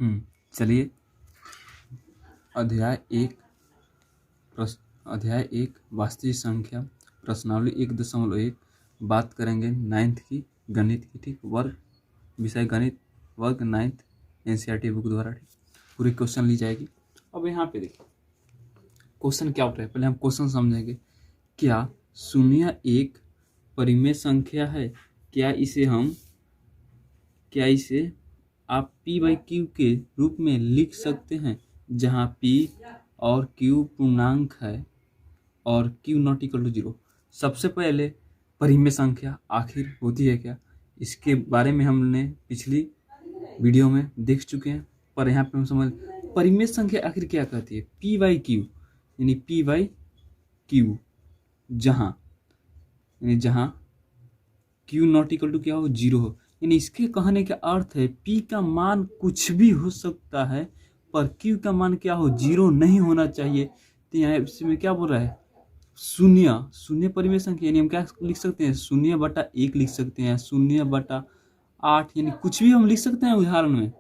चलिए अध्याय 1 वास्तविक संख्या प्रश्नावली 1.1 बात करेंगे 9th की गणित की। ठीक, विषय गणित वर्ग 9th NCERT बुक द्वारा। ठीक, पूरी क्वेश्चन ली जाएगी। अब यहाँ पे देखिए क्वेश्चन क्या उठ रहा है, पहले हम क्वेश्चन समझेंगे। क्या शून्य एक परिमेय संख्या है? क्या इसे आप p/q के रूप में लिख सकते हैं, जहां p और q पूर्णांक है और q नॉट इक्वल टू 0। सबसे पहले परिमेय संख्या आखिर होती है क्या, इसके बारे में हमने पिछली वीडियो में देख चुके हैं, पर यहाँ पे हम समझ परिमेय संख्या आखिर क्या कहती है। p/q यानी p/q जहां q नॉट इक्वल टू क्या हो, 0 हो। यानी इसके कहने का अर्थ है p का मान कुछ भी हो सकता है, पर q का मान क्या हो, 0 नहीं होना चाहिए। तो यहाँ इसमें क्या बोल रहा है, शून्य परिमेय संख्या। यानी हम क्या लिख सकते हैं, 0/1 लिख सकते हैं, 0/8, यानी कुछ भी हम लिख सकते हैं उदाहरण में।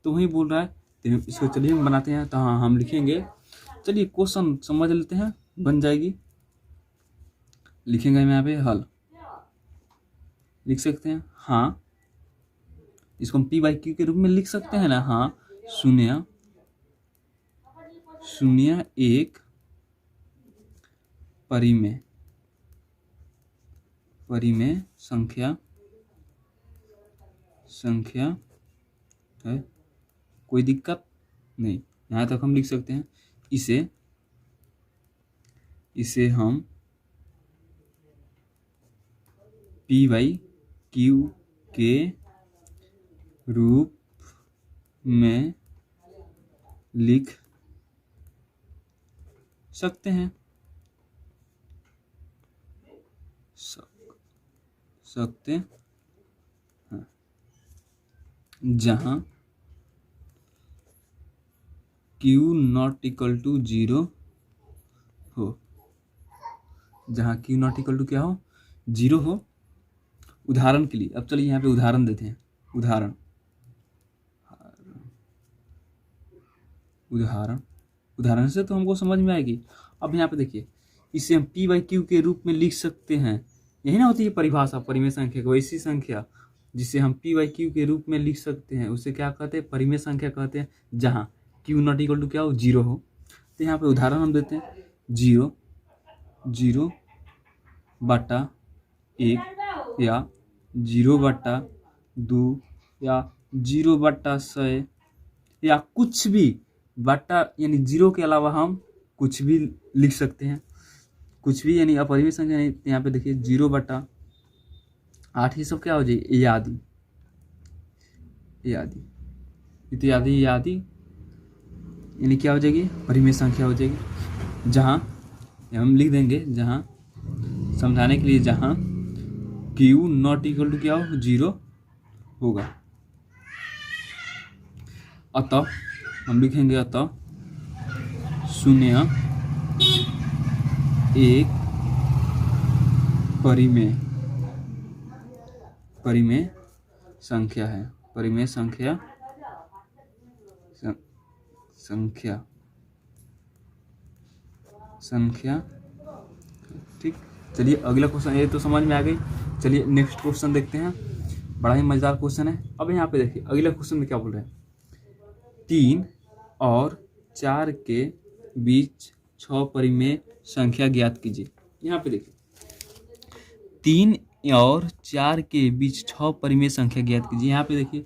तो वही बोल रहा है, तो इसको चलिए हम बनाते हैं। तो हाँ, हम लिखेंगे। चलिए क्वेश्चन समझ लेते हैं, बन जाएगी। लिखेंगे हम यहाँ पे हल, लिख सकते हैं। हाँ, इसको हम p/q के रूप में लिख सकते हैं ना। हाँ, शून्य एक परिमेय संख्या है, कोई दिक्कत नहीं। यहाँ तक हम लिख सकते हैं। इसे हम p/q के रूप में लिख सकते हैं, जहां q नॉट इक्वल टू 0 हो। जहां q नॉट इक्वल टू क्या हो, 0 हो। उदाहरण के लिए अब चलिए यहाँ पे उदाहरण देते हैं। उदाहरण से तो हमको समझ में आएगी। अब यहाँ पे देखिए, इसे हम p/q के रूप में लिख सकते हैं। यही ना होती है परिभाषा परिमेय संख्या को। ऐसी संख्या जिसे हम p/q के रूप में लिख सकते हैं उसे क्या कहते हैं, परिमेय संख्या कहते हैं, जहां q नॉट इक्वल टू क्या हो, 0 हो। तो यहाँ पे उदाहरण हम देते हैं, 0/1 या 0/2 या 0/100 या कुछ भी बटा, यानी 0 के अलावा हम कुछ भी लिख सकते हैं। कुछ भी यानी अपरिमेय संख्या। यहाँ पे देखिए 0/8, ये सब क्या हो जाएगी, इत्यादि यानी क्या हो जाएगी, परिमेय संख्या हो जाएगी। जहां हम लिख देंगे, जहां समझाने के लिए, जहां q नॉट इक्वल टू क्या हो, 0 होगा। अतः हम लिखेंगे, अतः शून्य एक परिमेय संख्या है। परिमेय संख्या ठीक। चलिए अगला क्वेश्चन, ये तो समझ में आ गई। चलिए नेक्स्ट क्वेश्चन देखते हैं। बड़ा ही मजेदार क्वेश्चन है। अब यहाँ पे देखिए अगला क्वेश्चन में क्या बोल रहे हैं, 3 और 4 के बीच 6 परिमेय संख्या ज्ञात कीजिए। यहाँ पे देखिए 3 और 4 के बीच 6 परिमेय संख्या ज्ञात कीजिए। यहाँ पे देखिए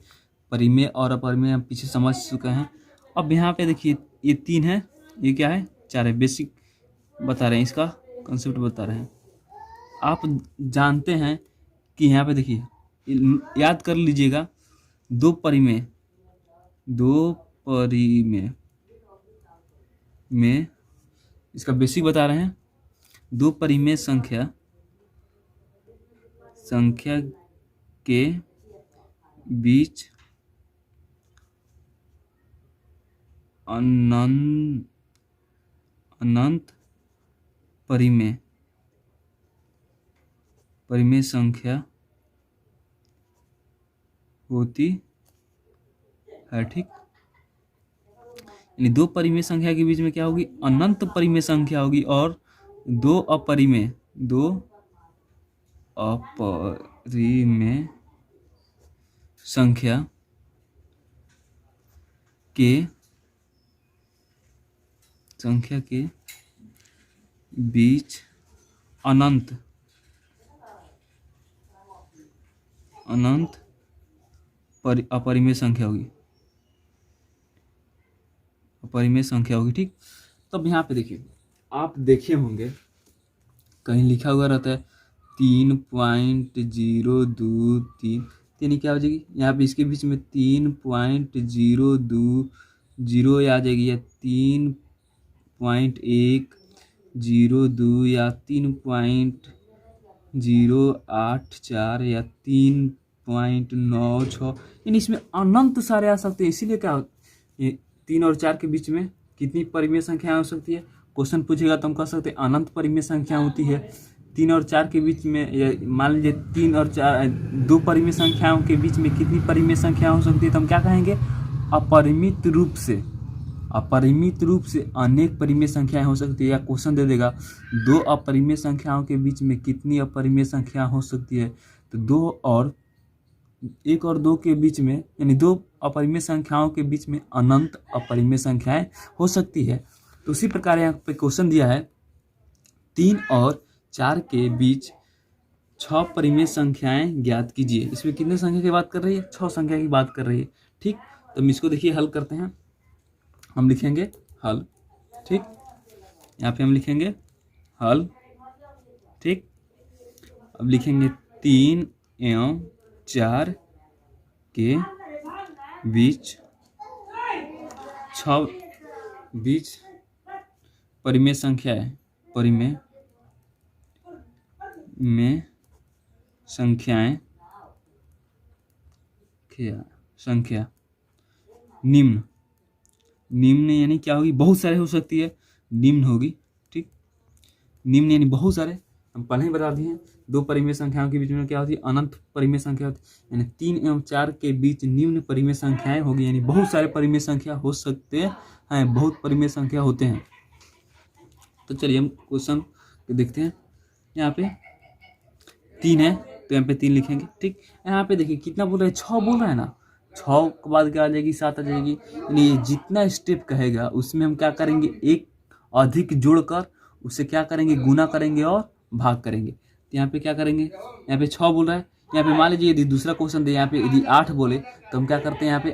परिमेय और अपरिमेय हम पीछे समझ चुके हैं। अब यहाँ पे देखिए ये 3 है, ये क्या है, 4 है। बेसिक बता रहे हैं, इसका कंसेप्ट बता रहे हैं। आप जानते हैं कि यहाँ पे देखिए, याद कर लीजिएगा, दो परिमेय में इसका बेसिक बता रहे हैं। दो परिमेय संख्या के बीच अनंत परिमेय संख्या होती है। ठीक, यानी दो परिमेय संख्या के बीच में क्या होगी, अनंत परिमेय संख्या होगी, और दो अपरिमेय संख्या के बीच अनंत अपरिमेय संख्या होगी, ठीक। तब यहाँ पे देखिए, आप देखे होंगे कहीं लिखा हुआ रहता है 3.023, यानी क्या हो जाएगी, यहाँ पे इसके बीच में 3.020 आ जाएगी, या 3.102 या 3.084 या 3.96, यानी इसमें अनंत सारे आ सकते हैं। इसीलिए क्या ये 3 और 4 के बीच में कितनी परिमेय संख्या हो सकती है, क्वेश्चन पूछेगा तो हम कह सकते हैं अनंत परिमेय संख्या होती है। 3 और 4 के बीच में, मान लीजिए 3 और 4 दो परिमेय संख्याओं के बीच में कितनी परिमेय संख्या हो सकती है, तो हम क्या कहेंगे, अपरिमित रूप से अनेक परिमेय संख्याएं हो सकती है। या क्वेश्चन दे देगा दो अपरिमेय संख्याओं के बीच में कितनी अपरिमेय संख्या हो सकती है, तो 1 और 2 के बीच में, यानी दो अपरिमेय संख्याओं के बीच में अनंत अपरिमेय संख्याएं हो सकती है। तो उसी प्रकार यहाँ पे क्वेश्चन दिया है 3 और 4 के बीच 6 परिमेय संख्याएं ज्ञात कीजिए। इसमें कितने संख्या की बात कर रही है, 6 संख्या की बात कर रही है, ठीक। तो हम इसको देखिए हल करते हैं। हम लिखेंगे हल, ठीक। यहाँ पे हम लिखेंगे हल, ठीक। अब लिखेंगे 3 एवं 4 के बीच 6 परिमेय संख्या निम्न यानी क्या होगी, बहुत सारे हो सकती है, निम्न होगी, ठीक। निम्न यानी बहुत सारे, हम पहले ही बता दिए हैं। दो परिमेय संख्याओं के बीच में क्या होती है, अनंत परिमेय संख्या होती है, यानी 3 एवं 4 के बीच निम्न परिमेय संख्याएं होगी, यानी बहुत सारे परिमेय संख्या हो सकते हैं, बहुत परिमेय संख्या होते हैं। तो चलिए हम क्वेश्चन देखते हैं। यहाँ पे 3 है तो यहाँ पे 3 लिखेंगे, ठीक। यहाँ पे देखिए कितना बोल रहा है, 6 बोल रहा है ना, 6 के बाद क्या आ जाएगी, 7 आ जाएगी। यानी जितना स्टेप कहेगा उसमें हम क्या करेंगे, एक अधिक जोड़कर उसे क्या करेंगे, गुना करेंगे और भाग करेंगे। तो यहाँ पे क्या करेंगे, यहाँ पे 6 बोल रहा है, यहाँ पे मान लीजिए यदि दूसरा क्वेश्चन दे, यहाँ पे यदि 8 बोले तो हम क्या करते हैं, यहाँ पे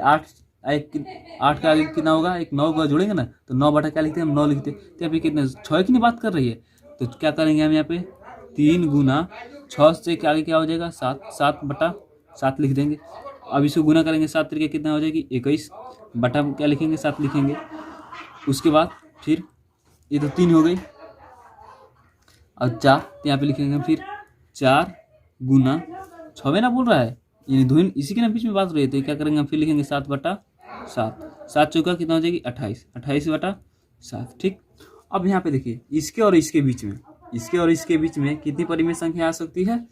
8 के आगे कितना होगा, एक 9 का जोड़ेंगे ना, तो 9 बटा क्या लिखते हैं, हम 9 लिखते हैं। तो यहाँ पे कितने 6 की नहीं बात कर रही है, तो क्या करेंगे हम यहाँ पे 3 गुना 6 से आगे क्या हो जाएगा, 7 बटा 7 लिख देंगे। अब इसको गुना करेंगे, 7 तरीके कितना हो जाएगी, 21 बटा क्या लिखेंगे, 7 लिखेंगे। उसके बाद फिर ये तो 3 हो गई, और 4 तो यहाँ पे लिखेंगे फिर 4 गुना 6 ना बोल रहा है, यानी दो इसी के ना बीच में बात रही है, तो क्या करेंगे हम फिर लिखेंगे 7 बटा 7 चौका कितना हो जाएगी 28 बटा 7, ठीक। अब यहाँ पे देखिए इसके और इसके बीच में कितनी परिमेय संख्या आ सकती है,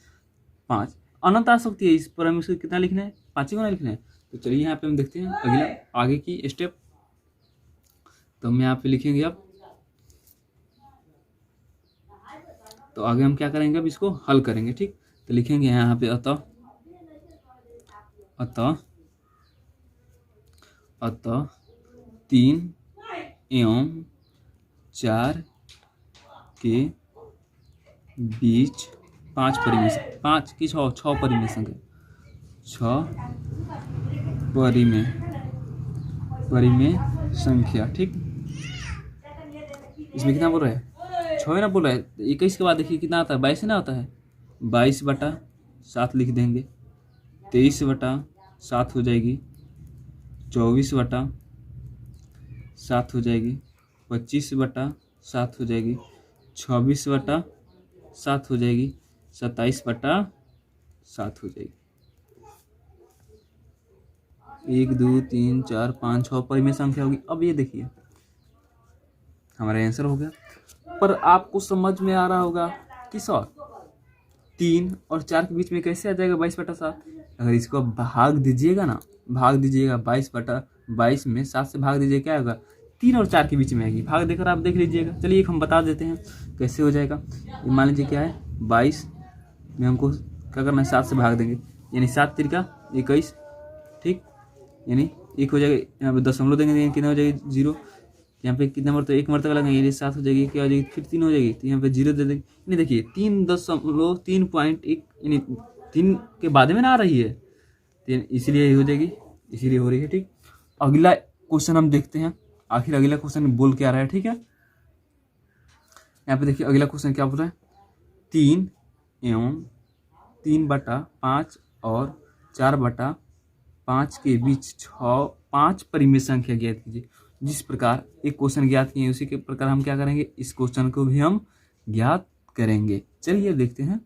5 अनंत आ सकती है। इस पर हमें उसको कितना लिखना है, 5 ही गुना लिखना है। तो चलिए यहाँ पे हम देखते हैं अगला आगे की स्टेप। तो हम यहाँ पे लिखेंगे अब, तो आगे हम क्या करेंगे, अब इसको हल करेंगे, ठीक। तो लिखेंगे यहाँ पे अतः 3 एवं 4 के बीच 5 परिमेय 5 की 6 परिमेय संख्या 6 परिमेय संख्या, ठीक। इसमें कितना बोल रहा है, 6 ना बोल रहा है। 21 के बाद देखिए कितना आता है, 22 ना आता है, 22 बटा 7 लिख देंगे। 23 बटा 7 हो जाएगी, 24 बटा 7 हो जाएगी, 25 बटा 7 हो जाएगी, 26 बटा 7 हो जाएगी, 27 बटा 7 हो जाएगी। 1 2 3 4 5 6 परिमेय संख्या होगी। अब ये देखिए हमारा आंसर हो गया, पर आपको समझ में आ रहा होगा कि सर 3 और 4 के बीच में कैसे आ जाएगा 22 बटा 7। अगर इसको भाग दीजिएगा ना, 22 बटा 22 में 7 से भाग दीजिए, क्या होगा 3 और 4 के बीच में आएगी। भाग देकर आप देख लीजिएगा। चलिए एक हम बता देते हैं कैसे हो जाएगा। ये मान लीजिए क्या है 22 में हमको क्या करना है 7 से भाग देंगे, यानी 7 तिरका 21, ठीक, यानी 1 हो जाएगा। यहाँ पे दशमलव देंगे, कितना हो जाएगी 0। यहाँ पे कितना मरतबा 1 मरतबा लगेंगे, यानी 7 हो जाएगी, क्या हो जाएगी फिर 3 हो जाएगी, तो यहाँ पे 0 दे देंगे। यानी देखिए 3.1 यानी 3 के बाद में ना आ रही है, इसीलिए हो जाएगी, इसीलिए हो रही है, ठीक। अगला क्वेश्चन हम देखते हैं आखिर अगला क्वेश्चन बोल क्या रहा है, ठीक है। यहाँ पे देखिए अगला क्वेश्चन क्या बोल रहा है, 3 एवं 3/5 और 4/5 के बीच 5 परिमेय संख्या ज्ञात कीजिए। जिस प्रकार एक क्वेश्चन ज्ञात किए उसी के प्रकार हम क्या करेंगे, इस क्वेश्चन को भी हम ज्ञात करेंगे। चलिए देखते हैं।